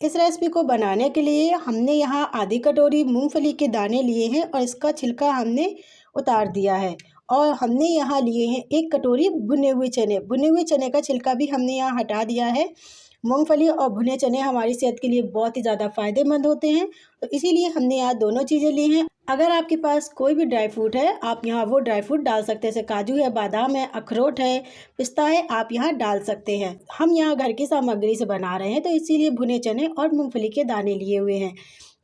इस रेसिपी को बनाने के लिए हमने यहाँ आधी कटोरी मूंगफली के दाने लिए हैं और इसका छिलका हमने उतार दिया है। और हमने यहाँ लिए हैं 1 कटोरी भुने हुए चने। भुने हुए चने का छिलका भी हमने यहाँ हटा दिया है। मूंगफली और भुने चने हमारी सेहत के लिए बहुत ही ज़्यादा फ़ायदेमंद होते हैं, तो इसीलिए हमने यहाँ दोनों चीज़ें ली हैं। अगर आपके पास कोई भी ड्राई फ्रूट है, आप यहाँ वो ड्राई फ्रूट डाल सकते हैं। जैसे काजू है, बादाम है, अखरोट है, पिस्ता है, आप यहाँ डाल सकते हैं। हम यहाँ घर की सामग्री से बना रहे हैं, तो इसीलिए भुने चने और मूंगफली के दाने लिए हुए हैं।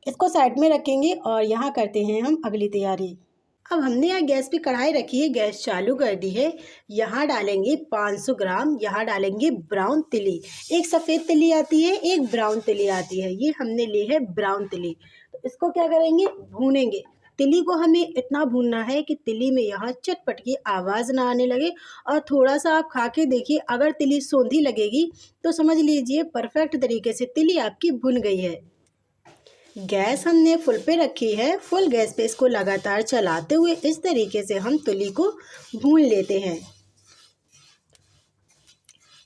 इसको साइड में रखेंगे और यहाँ करते हैं हम अगली तैयारी। अब हमने यहाँ गैस पे कढ़ाई रखी है, गैस चालू कर दी है। यहाँ डालेंगे 500 ग्राम, यहाँ डालेंगे ब्राउन तिली। एक सफ़ेद तिली आती है, एक ब्राउन तिली आती है। ये हमने ली है ब्राउन तिली। तो इसको क्या करेंगे, भूनेंगे। तिली को हमें इतना भूनना है कि तिली में यहाँ चटपट की आवाज़ ना आने लगे। और थोड़ा सा आप खा के देखिए, अगर तिली सौंधी लगेगी तो समझ लीजिए परफेक्ट तरीके से तिली आपकी भुन गई है। गैस हमने फुल पे रखी है। फुल गैस पे इसको लगातार चलाते हुए इस तरीके से हम तिली को भून लेते हैं।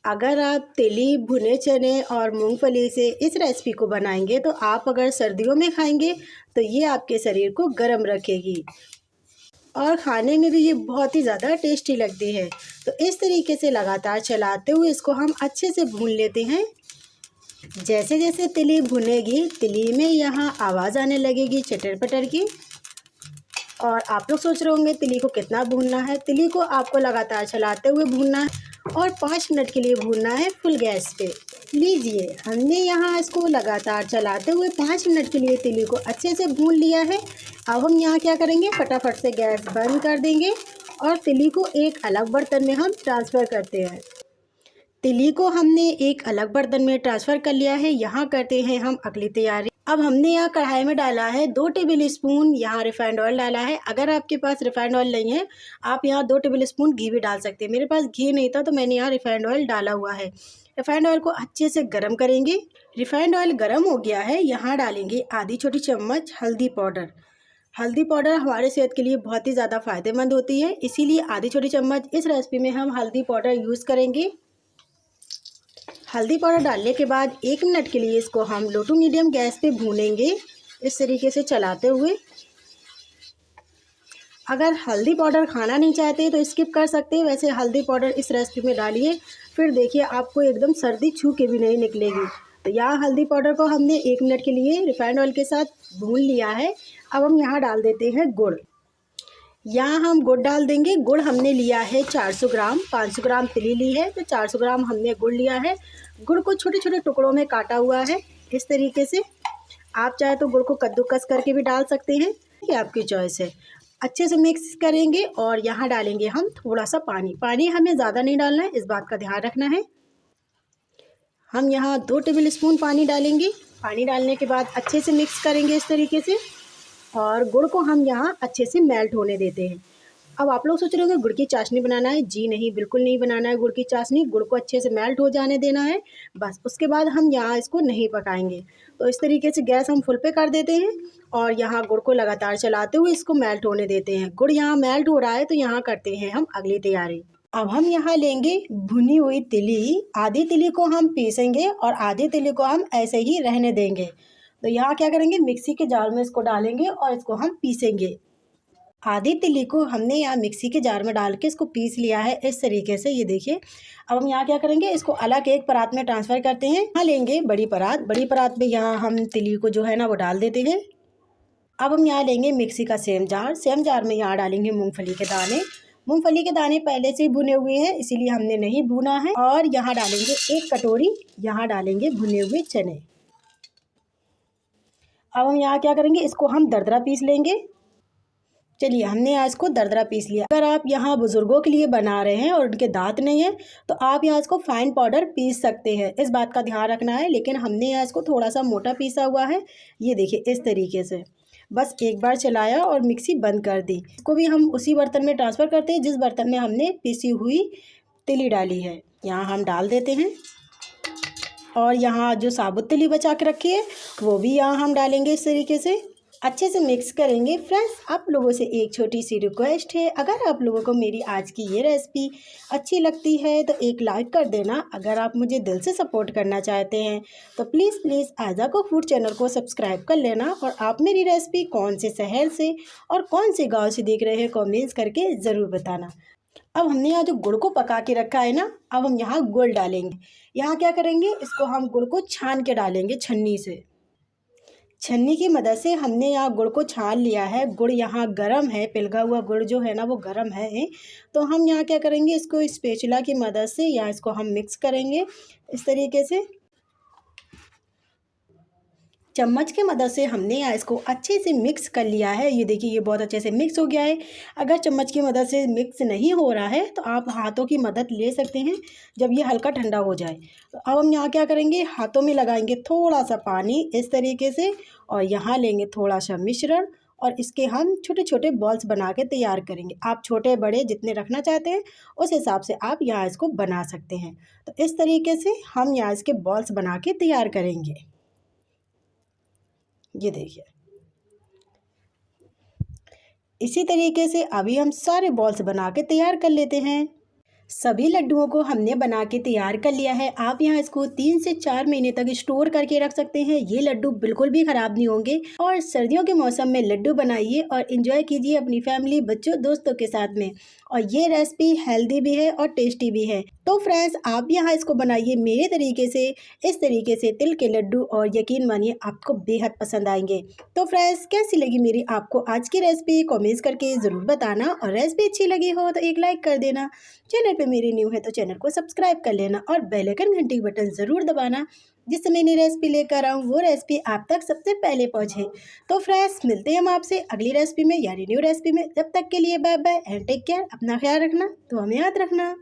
अगर आप तिली, भुने चने और मूंगफली से इस रेसिपी को बनाएंगे तो आप अगर सर्दियों में खाएंगे तो ये आपके शरीर को गर्म रखेगी और खाने में भी ये बहुत ही ज़्यादा टेस्टी लगती है। तो इस तरीके से लगातार चलाते हुए इसको हम अच्छे से भून लेते हैं। जैसे जैसे तिली भुनेगी, तिली में यहाँ आवाज़ आने लगेगी चटर पटर की। और आप लोग सोच रहे होंगे तिली को कितना भूनना है। तिली को आपको लगातार चलाते हुए भूनना है और 5 मिनट के लिए भूनना है फुल गैस पे। लीजिए, हमने यहाँ इसको लगातार चलाते हुए 5 मिनट के लिए तिली को अच्छे से भून लिया है। अब हम यहाँ क्या करेंगे, फटाफट से गैस बंद कर देंगे और तिली को एक अलग बर्तन में हम ट्रांसफ़र करते हैं। तिली को हमने एक अलग बर्तन में ट्रांसफ़र कर लिया है। यहाँ करते हैं हम अगली तैयारी। अब हमने यहाँ कढ़ाई में डाला है 2 टेबल स्पून यहाँ रिफाइंड ऑयल डाला है। अगर आपके पास रिफाइंड ऑयल नहीं है, आप यहाँ 2 टेबल स्पून घी भी डाल सकते हैं। मेरे पास घी नहीं था तो मैंने यहाँ रिफाइंड ऑयल डाला हुआ है। रिफाइंड ऑयल को अच्छे से गर्म करेंगे। रिफाइंड ऑयल गर्म हो गया है, यहाँ डालेंगे आधी छोटी चम्मच हल्दी पाउडर। हल्दी पाउडर हमारे सेहत के लिए बहुत ही ज़्यादा फ़ायदेमंद होती है, इसीलिए आधी छोटी चम्मच इस रेसिपी में हम हल्दी पाउडर यूज़ करेंगे। हल्दी पाउडर डालने के बाद 1 मिनट के लिए इसको हम लो टू मीडियम गैस पे भूनेंगे, इस तरीके से चलाते हुए। अगर हल्दी पाउडर खाना नहीं चाहते तो स्किप कर सकते हैं, वैसे हल्दी पाउडर इस रेसिपी में डालिए, फिर देखिए आपको एकदम सर्दी छू के भी नहीं निकलेगी। तो यहाँ हल्दी पाउडर को हमने 1 मिनट के लिए रिफाइंड ऑयल के साथ भून लिया है। अब हम यहाँ डाल देते हैं गुड़। यहाँ हम गुड़ डाल देंगे। गुड़ हमने लिया है 400 ग्राम, 500 ग्राम तिली ली है तो 400 ग्राम हमने गुड़ लिया है। गुड़ को छोटे छोटे टुकड़ों में काटा हुआ है इस तरीके से। आप चाहे तो गुड़ को कद्दूकस करके भी डाल सकते हैं, ये आपकी चॉइस है। अच्छे से मिक्स करेंगे और यहाँ डालेंगे हम थोड़ा सा पानी। पानी हमें ज़्यादा नहीं डालना है, इस बात का ध्यान रखना है। हम यहाँ 2 टेबल स्पून पानी डालेंगे। पानी डालने के बाद अच्छे से मिक्स करेंगे इस तरीके से और गुड़ को हम यहाँ अच्छे से मेल्ट होने देते हैं। अब आप लोग सोच रहे होंगे गुड़ की चाशनी बनाना है। जी नहीं, बिल्कुल नहीं बनाना है गुड़ की चाशनी। गुड़ को अच्छे से मेल्ट हो जाने देना है बस, उसके बाद हम यहाँ इसको नहीं पकाएंगे। तो इस तरीके से गैस हम फुल पे कर देते हैं और यहाँ गुड़ को लगातार चलाते हुए इसको मेल्ट होने देते हैं। गुड़ यहाँ मेल्ट हो रहा है तो यहाँ करते हैं हम अगली तैयारी। अब हम यहाँ लेंगे भुनी हुई तिली। आधी तिली को हम पीसेंगे और आधी तिली को हम ऐसे ही रहने देंगे। तो यहाँ क्या करेंगे, मिक्सी के जार में इसको डालेंगे और इसको हम पीसेंगे। आधी तिली को हमने यहाँ मिक्सी के जार में डाल के इसको पीस लिया है इस तरीके से, ये देखिए। अब हम यहाँ क्या करेंगे, इसको अलग एक परात में ट्रांसफ़र करते हैं। यहाँ लेंगे बड़ी परात। बड़ी परात में यहाँ हम तिली को जो है ना वो डाल देते हैं। अब हम यहाँ लेंगे मिक्सी का सेम जार। सेम जार में यहाँ डालेंगे मूँगफली के दाने। मूँगफली के दाने पहले से ही भुने हुए हैं, इसीलिए हमने नहीं भुना है। और यहाँ डालेंगे 1 कटोरी, यहाँ डालेंगे भुने हुए चने। अब हम यहाँ क्या करेंगे, इसको हम दरदरा पीस लेंगे। चलिए, हमने यहाँ इसको दरदरा पीस लिया। अगर आप यहाँ बुज़ुर्गों के लिए बना रहे हैं और उनके दांत नहीं है तो आप यहाँ इसको फाइन पाउडर पीस सकते हैं, इस बात का ध्यान रखना है। लेकिन हमने यहाँ इसको थोड़ा सा मोटा पीसा हुआ है, ये देखिए इस तरीके से। बस एक बार चलाया और मिक्सी बंद कर दी। इसको भी हम उसी बर्तन में ट्रांसफ़र करते हैं जिस बर्तन में हमने पीसी हुई तिली डाली है। यहाँ हम डाल देते हैं और यहाँ जो साबुत तिली बचा के रखी है वो भी यहाँ हम डालेंगे इस तरीके से। अच्छे से मिक्स करेंगे। फ्रेंड्स, आप लोगों से एक छोटी सी रिक्वेस्ट है, अगर आप लोगों को मेरी आज की ये रेसिपी अच्छी लगती है तो एक लाइक कर देना। अगर आप मुझे दिल से सपोर्ट करना चाहते हैं तो प्लीज़ प्लीज़ आज़ा कुक फूड चैनल को सब्सक्राइब कर लेना। और आप मेरी रेसिपी कौन से शहर से और कौन से गाँव से देख रहे हैं कॉमेंट्स करके ज़रूर बताना। अब हमने यहाँ जो गुड़ को पका के रखा है ना, अब हम यहाँ गुड़ डालेंगे। यहाँ क्या करेंगे, इसको हम गुड़ को छान के डालेंगे छन्नी से। छन्नी की मदद से हमने यहाँ गुड़ को छान लिया है। गुड़ यहाँ गरम है, पिघला हुआ गुड़ जो है ना वो गरम है। तो हम यहाँ क्या करेंगे, इसको स्पैचुला की मदद से या इसको हम मिक्स करेंगे इस तरीके से। चम्मच की मदद से हमने यहाँ इसको अच्छे से मिक्स कर लिया है। ये देखिए, ये बहुत अच्छे से मिक्स हो गया है। अगर चम्मच की मदद से मिक्स नहीं हो रहा है तो आप हाथों की मदद ले सकते हैं जब ये हल्का ठंडा हो जाए। तो अब हम यहाँ क्या करेंगे, हाथों में लगाएंगे थोड़ा सा पानी इस तरीके से, और यहाँ लेंगे थोड़ा सा मिश्रण और इसके हम छोटे छोटे बॉल्स बना के तैयार करेंगे। आप छोटे बड़े जितने रखना चाहते हैं उस हिसाब से आप यहाँ इसको बना सकते हैं। तो इस तरीके से हम यहाँ इसके बॉल्स बना के तैयार करेंगे। ये देखिए, इसी तरीके से अभी हम सारे बॉल्स बना के तैयार कर लेते हैं। सभी लड्डुओं को हमने बना के तैयार कर लिया है। आप यहाँ इसको 3 से 4 महीने तक स्टोर करके रख सकते हैं। ये लड्डू बिल्कुल भी खराब नहीं होंगे। और सर्दियों के मौसम में लड्डू बनाइए और एंजॉय कीजिए अपनी फैमिली, बच्चों, दोस्तों के साथ में। और ये रेसिपी हेल्दी भी है और टेस्टी भी है। तो फ्रेंड्स, आप यहाँ इसको बनाइए मेरे तरीके से, इस तरीके से तिल के लड्डू, और यकीन मानिए आपको बेहद पसंद आएंगे। तो फ्रेंड्स, कैसी लगी मेरी आपको आज की रेसिपी कमेंट्स करके ज़रूर बताना। और रेसिपी अच्छी लगी हो तो एक लाइक कर देना। चैनल पे मेरे न्यू है तो चैनल को सब्सक्राइब कर लेना और बेल आइकन घंटी बटन ज़रूर दबाना, जिससे मैं नई रेसिपी लेकर आऊँ वो रेसिपी आप तक सबसे पहले पहुँचे। तो फ्रेंड्स, मिलते हैं हम आपसे अगली रेसिपी में यानी न्यू रेसिपी में। जब तक के लिए bye bye and take care. अपना ख्याल रखना, तो हमें याद रखना।